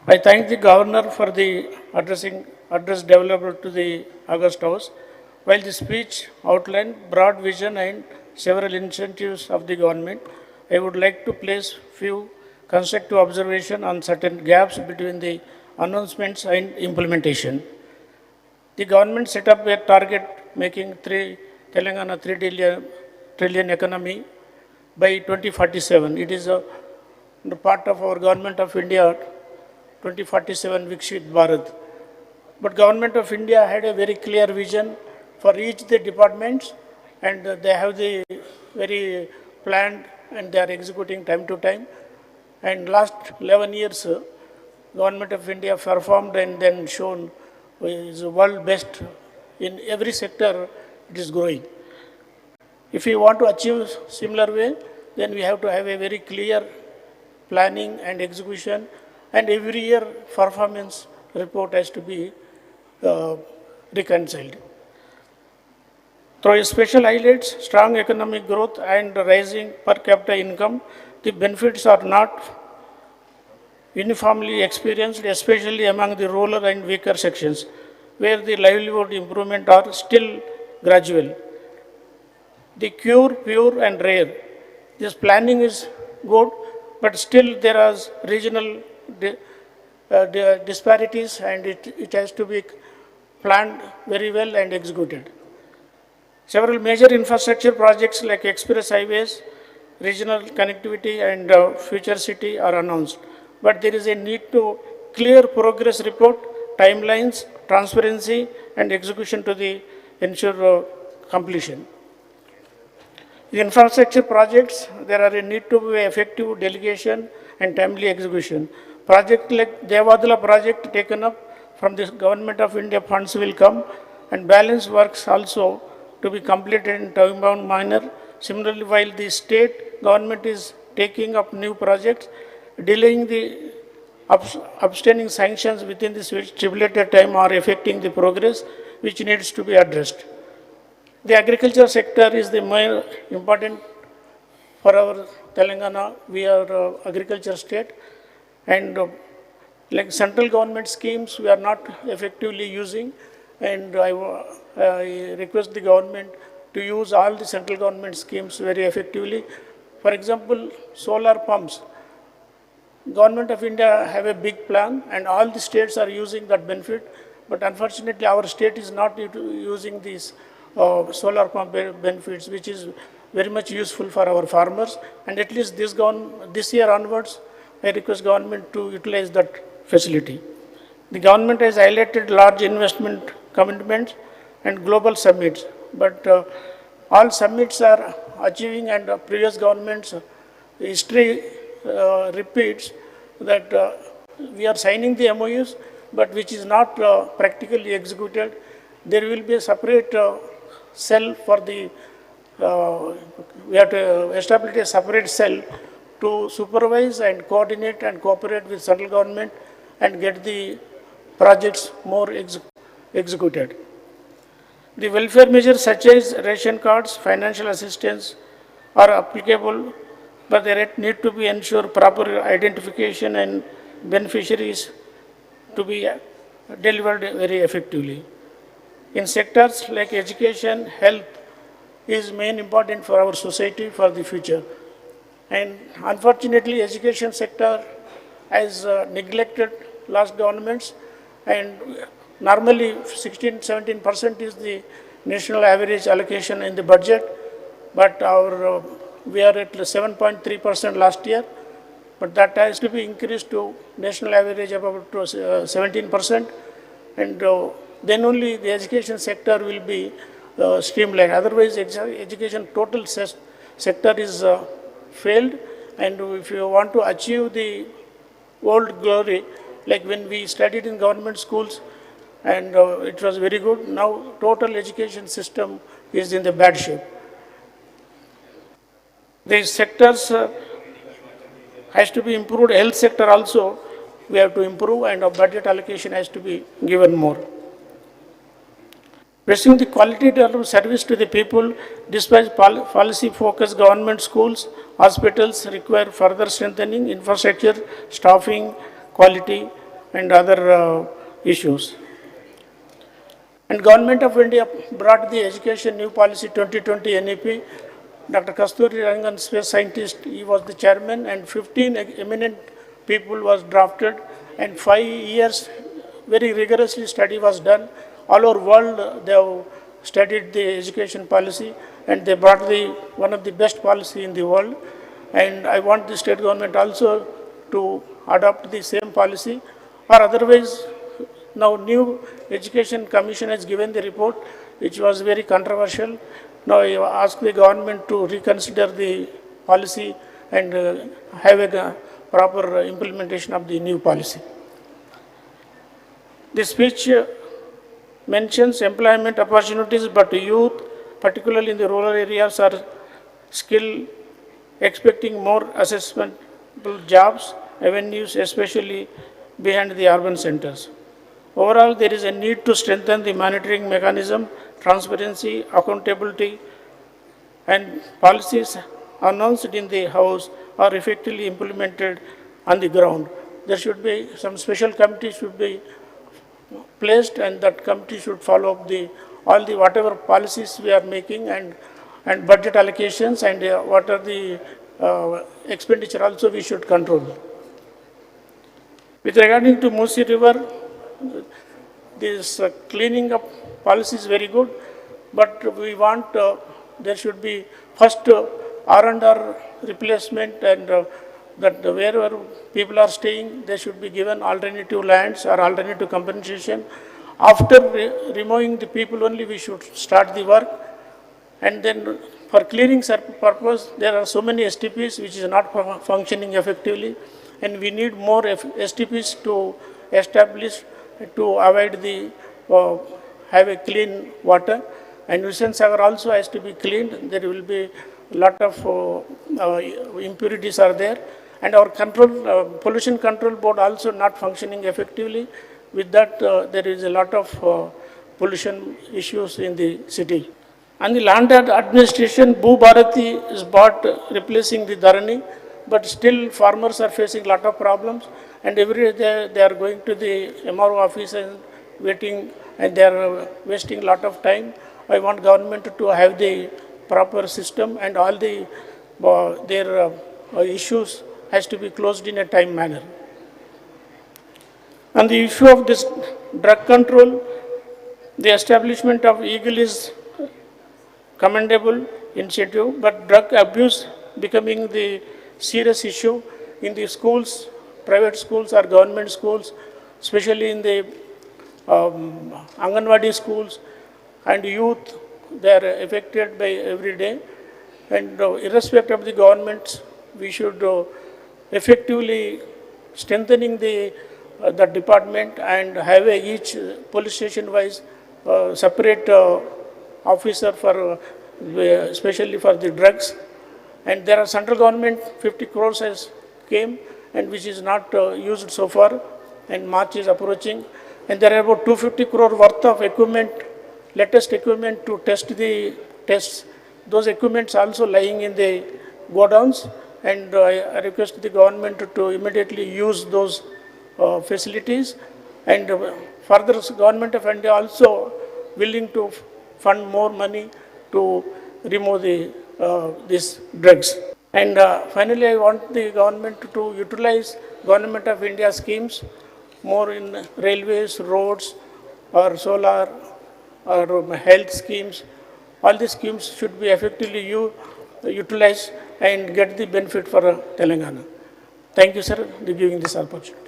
I thank the Governor for the address developed to the August House. While the speech outlined broad vision and several incentives of the government, I would like to place few constructive observations on certain gaps between the announcements and implementation. The government set up a target making Telangana 3 trillion economy by 2047. It is a part of our Government of India 2047 Vikshit Bharat. But Government of India had a very clear vision for each the departments, and they have the very planned and they are executing time to time. And last 11 years, Government of India performed and then shown is world best in every sector. It is growing. If we want to achieve similar way, then we have to have a very clear planning and execution, and every year performance report has to be reconciled. Through special highlights, strong economic growth and rising per capita income, the benefits are not uniformly experienced, especially among the rural and weaker sections, where the livelihood improvement are still gradual. The cure, pure and rare. This planning is good, but still there are regional disparities, and it has to be planned very well and executed. Several major infrastructure projects like express highways, regional connectivity and future city are announced. But there is a need to clear progress report, timelines, transparency and execution to the ensure completion. The infrastructure projects, there are a need to be effective delegation and timely execution. Project like Devadala project taken up from the Government of India funds will come, and balance works also to be completed in time-bound manner. Similarly, while the state government is taking up new projects, delaying the abstaining sanctions within this stipulated time are affecting the progress, which needs to be addressed. The agriculture sector is the more important for our Telangana. We are agriculture state, and like central government schemes we are not effectively using, and I request the government to use all the central government schemes very effectively. For example, solar pumps. Government of India have a big plan and all the states are using that benefit, but unfortunately our state is not using these solar pump benefits, which is very much useful for our farmers, and at least this year onwards, I request government to utilize that facility. The government has highlighted large investment commitments and global summits, but all summits are achieving, and previous governments' history repeats that we are signing the MOUs, but which is not practically executed. There will be a separate cell for the, we have to establish a separate cell to supervise and coordinate and cooperate with central government and get the projects more executed. The welfare measures such as ration cards, financial assistance are applicable, but they need to be ensure proper identification and beneficiaries to be delivered very effectively. In sectors like education, health is main important for our society for the future. And unfortunately, education sector has neglected last governments, and normally 16-17% is the national average allocation in the budget, but we are at 7.3% last year, but that has to be increased to national average about 17%, and then only the education sector will be streamlined. Otherwise, education total sector is failed, and if you want to achieve the old glory, like when we studied in government schools, and it was very good, now total education system is in the bad shape. These sectors has to be improved. Health sector also we have to improve, and our budget allocation has to be given more. Pursuing the quality of service to the people, despite policy-focused government schools, hospitals require further strengthening, infrastructure, staffing, quality. and other issues. And Government of India brought the Education New Policy 2020 NEP. Dr. Kasturi Rangan, space scientist, he was the chairman, and 15 eminent people was drafted, and 5 years very rigorously study was done. All over world they have studied the education policy, and they brought the one of the best policy in the world. And I want the state government also to adopt the same policy, or otherwise now new education commission has given the report which was very controversial. Now I ask the government to reconsider the policy and have a proper implementation of the new policy. The speech mentions employment opportunities, but youth, particularly in the rural areas, are still expecting more accessible jobs, avenues, especially behind the urban centers. Overall, there is a need to strengthen the monitoring mechanism, transparency, accountability, and policies announced in the House are effectively implemented on the ground. There should be some special committee should be placed, and that committee should follow up all the whatever policies we are making, and budget allocations, and what are the expenditure also we should control. With regarding to Musi River, this cleaning up policy is very good, but we want there should be first R&R replacement, and that wherever people are staying, they should be given alternative lands or alternative compensation. After removing the people only, we should start the work. And then for clearing purpose, there are so many STPs which is not functioning effectively, and we need more STPs to establish to avoid the have a clean water. And Hussain Sagar also has to be cleaned. There will be a lot of impurities are there, and our pollution control board also not functioning effectively. With that, there is a lot of pollution issues in the city. And the land administration, Bhu Bharati is bought replacing the Dharani, but still farmers are facing a lot of problems, and every day they are going to the MRO office and waiting, and they are wasting a lot of time. I want government to have the proper system, and all the their issues has to be closed in a time manner. On the issue of this drug control, the establishment of EAGLE is commendable initiative, but drug abuse becoming the serious issue in the schools, private schools or government schools, especially in the Anganwadi schools, and youth, they are affected by every day. And irrespective of the governments, we should effectively strengthening the department, and have each police station wise separate officer for especially for the drugs. And there are central government 50 crores has came, and which is not used so far, and March is approaching, and there are about 250 crore worth of equipment, latest equipment to test the tests. Those equipments also lying in the godowns, and I request the government to immediately use those facilities, and further government of India also willing to fund more money to remove these drugs. And finally, I want the government to utilize government of India schemes more in railways, roads, or solar, or health schemes. All these schemes should be effectively utilized and get the benefit for Telangana. Thank you, sir, for giving this opportunity.